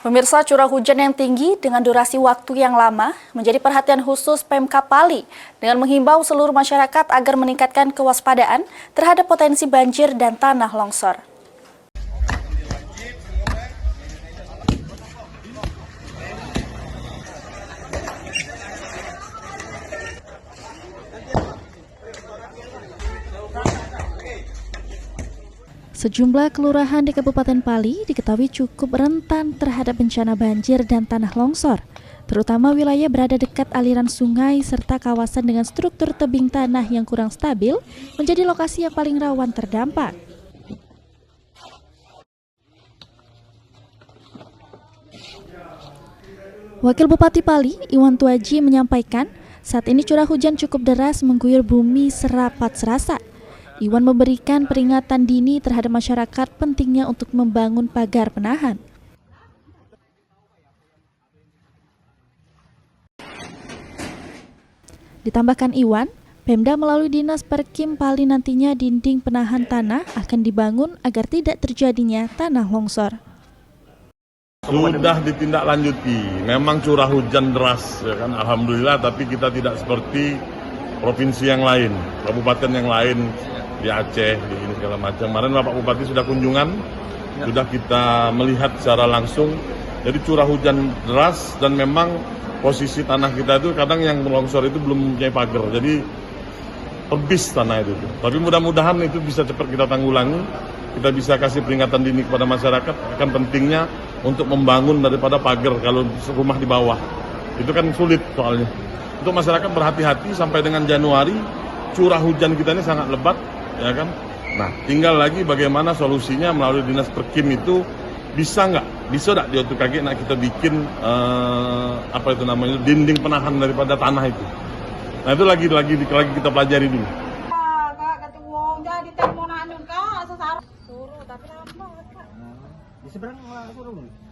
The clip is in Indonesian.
Pemirsa, curah hujan yang tinggi dengan durasi waktu yang lama menjadi perhatian khusus Pemkab Pali dengan menghimbau seluruh masyarakat agar meningkatkan kewaspadaan terhadap potensi banjir dan tanah longsor. Sejumlah kelurahan di Kabupaten Pali diketahui cukup rentan terhadap bencana banjir dan tanah longsor, terutama wilayah berada dekat aliran sungai serta kawasan dengan struktur tebing tanah yang kurang stabil menjadi lokasi yang paling rawan terdampak. Wakil Bupati Pali, Iwan Tuaji menyampaikan, saat ini curah hujan cukup deras mengguyur bumi serapat serasa. Iwan memberikan peringatan dini terhadap masyarakat pentingnya untuk membangun pagar penahan. Ditambahkan Iwan, Pemda melalui Dinas Perkim Pali nantinya dinding penahan tanah akan dibangun agar tidak terjadinya tanah longsor. Sudah ditindaklanjuti, memang curah hujan deras, ya kan, alhamdulillah, tapi kita tidak seperti provinsi yang lain, kabupaten yang lain di Aceh, di ini segala macam. Kemarin Bapak Bupati sudah kunjungan, sudah kita melihat secara langsung. Jadi curah hujan deras dan memang posisi tanah kita itu kadang yang longsor itu belum mempunyai pagar, jadi tebis tanah itu. Tapi mudah-mudahan itu bisa cepat kita tanggulangi, kita bisa kasih peringatan dini kepada masyarakat akan pentingnya untuk membangun daripada pagar kalau rumah di bawah. Itu kan sulit soalnya. Untuk masyarakat berhati-hati sampai dengan Januari, curah hujan kita ini sangat lebat, ya kan? Nah, tinggal lagi bagaimana solusinya melalui Dinas Perkim itu bisa nggak di OTKG kita bikin dinding penahan daripada tanah itu. Nah, itu lagi kita pelajari dulu. Di seberang suruh.